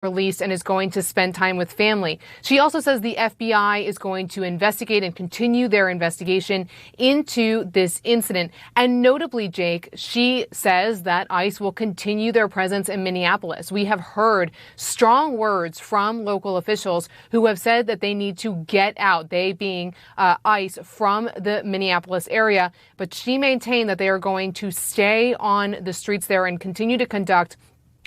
released and is going to spend time with family. She also says the FBI is going to investigate and continue their investigation into this incident. And notably, Jake, she says that ICE will continue their presence in Minneapolis. We have heard strong words from local officials who have said that they need to get out, they being ICE, from the Minneapolis area. But she maintained that they are going to stay on the streets there and continue to conduct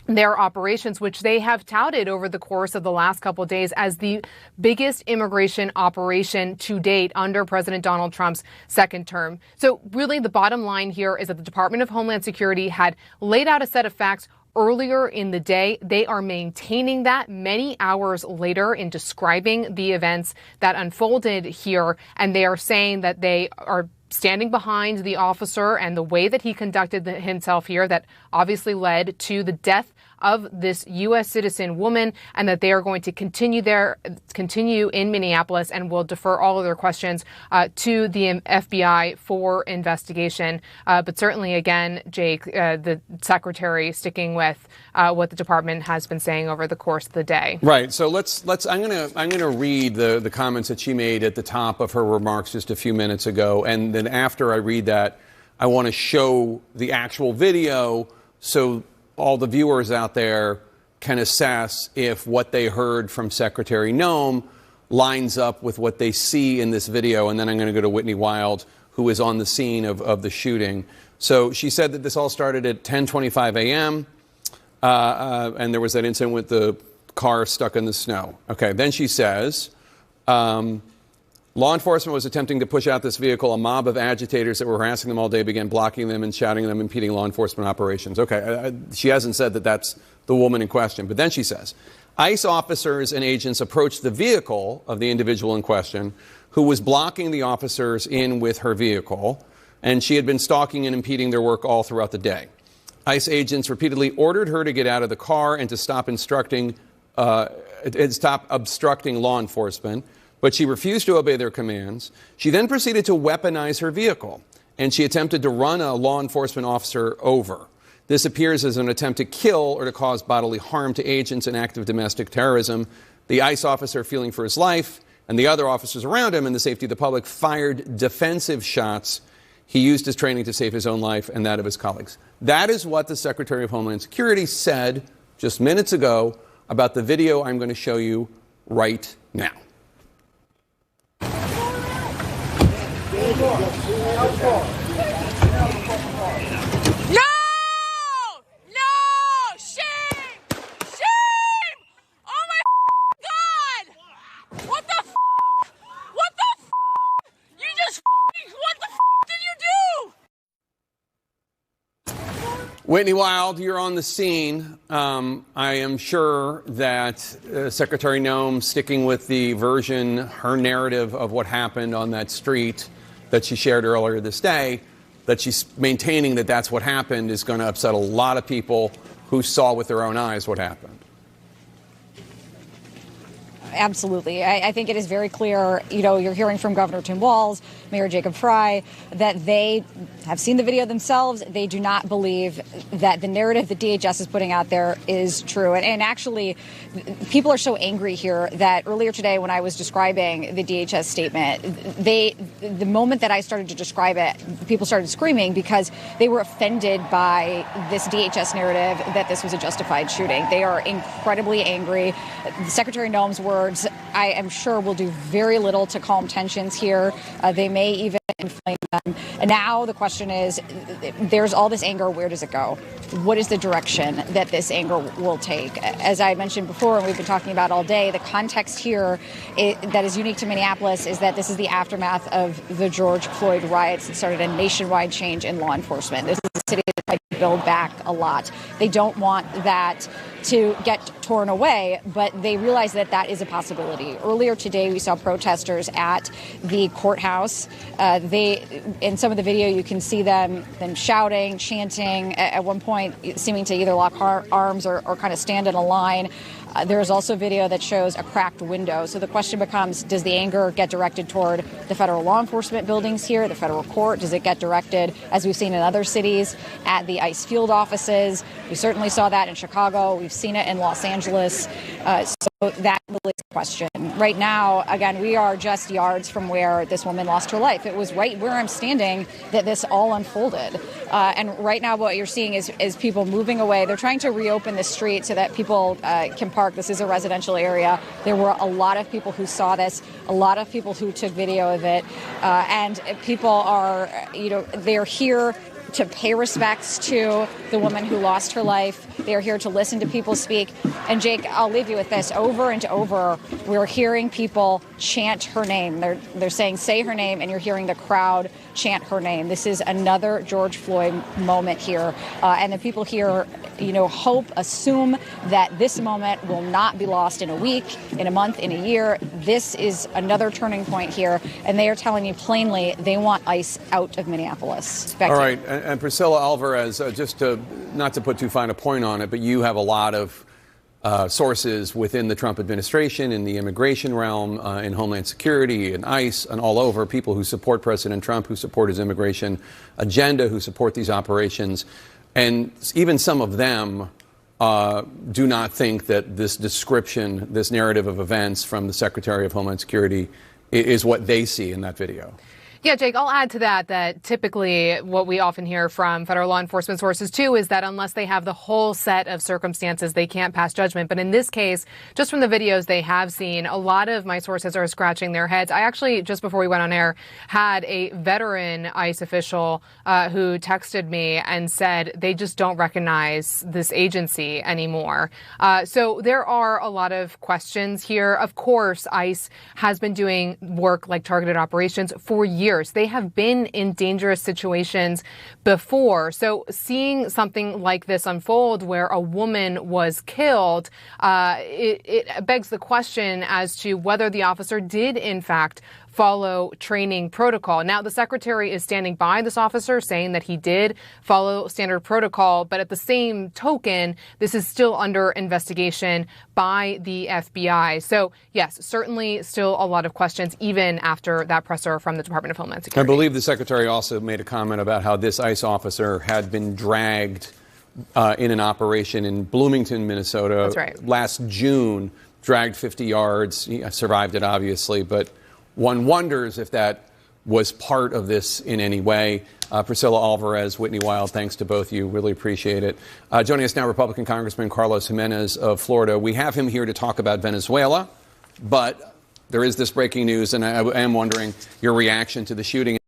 their operations, which they have touted over the course of the last couple of days as the biggest immigration operation to date under President Donald Trump's second term. So really, the bottom line here is that the Department of Homeland Security had laid out a set of facts earlier in the day. They are maintaining that many hours later in describing the events that unfolded here. And they are saying that they are standing behind the officer and the way that he conducted himself here that obviously led to the death of this U.S. citizen woman, and that they are going to continue in Minneapolis and will defer all of their questions to the FBI for investigation. But certainly, again, Jake, the secretary sticking with what the department has been saying over the course of the day. Right. So I'm gonna read the comments that she made at the top of her remarks just a few minutes ago, and then after I read that, I want to show the actual video so all the viewers out there can assess if what they heard from Secretary Noem lines up with what they see in this video. And then I'm going to go to Whitney Wild, who is on the scene of the shooting. So she said that this all started at 10:25 a.m. And there was that incident with the car stuck in the snow. Okay, then she says, law enforcement was attempting to push out this vehicle. A mob of agitators that were harassing them all day began blocking them and shouting at them, impeding law enforcement operations. Okay, she hasn't said that that's the woman in question. But then she says, ICE officers and agents approached the vehicle of the individual in question, who was blocking the officers in with her vehicle, and she had been stalking and impeding their work all throughout the day. ICE agents repeatedly ordered her to get out of the car and to stop obstructing law enforcement, but she refused to obey their commands. She then proceeded to weaponize her vehicle, and she attempted to run a law enforcement officer over. This appears as an attempt to kill or to cause bodily harm to agents in active domestic terrorism. The ICE officer, feeling for his life, and the other officers around him and the safety of the public, fired defensive shots. He used his training to save his own life and that of his colleagues. That is what the Secretary of Homeland Security said just minutes ago about the video I'm going to show you right now. No! No! Shame! Shame! Oh my God! What the f? What the f? You just what the f did you do? Whitney Wild, you're on the scene. I am sure that Secretary Noem, sticking with the version, her narrative of what happened on that street that she shared earlier this day, that she's maintaining that that's what happened, is going to upset a lot of people who saw with their own eyes what happened. Absolutely. I think it is very clear, you're hearing from Governor Tim Walz, Mayor Jacob Frey, that they have seen the video themselves. They do not believe that the narrative that DHS is putting out there is true. And actually, people are so angry here that earlier today when I was describing the DHS statement, the moment that I started to describe it, people started screaming because they were offended by this DHS narrative that this was a justified shooting. They are incredibly angry. Secretary Noem's words, I am sure, will do very little to calm tensions here. They may even inflame them. And now the question is, there's all this anger. Where does it go? What is the direction that this anger will take? As I mentioned before, and we've been talking about all day, the context here that is unique to Minneapolis is that this is the aftermath of the George Floyd riots that started a nationwide change in law enforcement. This is a city that tried to build back a lot. They don't want that to get torn away, but they realize that that is a possibility. Earlier today, we saw protesters at the courthouse. In some of the video, you can see them shouting, chanting, at one point seeming to either lock arms or kind of stand in a line. There is also video that shows a cracked window. So the question becomes, does the anger get directed toward the federal law enforcement buildings here, the federal court? Does it get directed, as we've seen in other cities, at the ICE field offices? We certainly saw that in Chicago. We've seen it in Los Angeles. So that really is the question. Right now, again, we are just yards from where this woman lost her life. It was right where I'm standing that this all unfolded. And right now what you're seeing is people moving away. They're trying to reopen the street so that people can park. This is a residential area. There were a lot of people who saw this, a lot of people who took video of it. And people are, they're here to pay respects to the woman who lost her life. They're here to listen to people speak. And Jake, I'll leave you with this. Over and over, we're hearing people chant her name. They're saying, say her name, and you're hearing the crowd chant her name. This is another George Floyd moment here. And the people here, hope, assume that this moment will not be lost in a week, in a month, in a year. This is another turning point here. And they are telling you plainly they want ICE out of Minneapolis. All right. And Priscilla Alvarez, not to put too fine a point on it, but you have a lot of sources within the Trump administration, in the immigration realm, in Homeland Security, in ICE, and all over, people who support President Trump, who support his immigration agenda, who support these operations. And even some of them do not think that this description, this narrative of events from the Secretary of Homeland Security is what they see in that video. Yeah, Jake, I'll add to that typically what we often hear from federal law enforcement sources, too, is that unless they have the whole set of circumstances, they can't pass judgment. But in this case, just from the videos they have seen, a lot of my sources are scratching their heads. I actually, just before we went on air, had a veteran ICE official who texted me and said they just don't recognize this agency anymore. So there are a lot of questions here. Of course, ICE has been doing work like targeted operations for years. They have been in dangerous situations before. So seeing something like this unfold where a woman was killed, it begs the question as to whether the officer did, in fact, follow training protocol. Now, the secretary is standing by this officer, saying that he did follow standard protocol. But at the same token, this is still under investigation by the FBI. So, yes, certainly still a lot of questions, even after that presser from the Department of Homeland Security. I believe the secretary also made a comment about how this ICE officer had been dragged in an operation in Bloomington, Minnesota. That's right. Last June, dragged 50 yards. He survived it, obviously, but one wonders if that was part of this in any way. Priscilla Alvarez, Whitney Wild, thanks to both of you. Really appreciate it. Joining us now, Republican Congressman Carlos Jimenez of Florida. We have him here to talk about Venezuela, but there is this breaking news, and I am wondering your reaction to the shooting.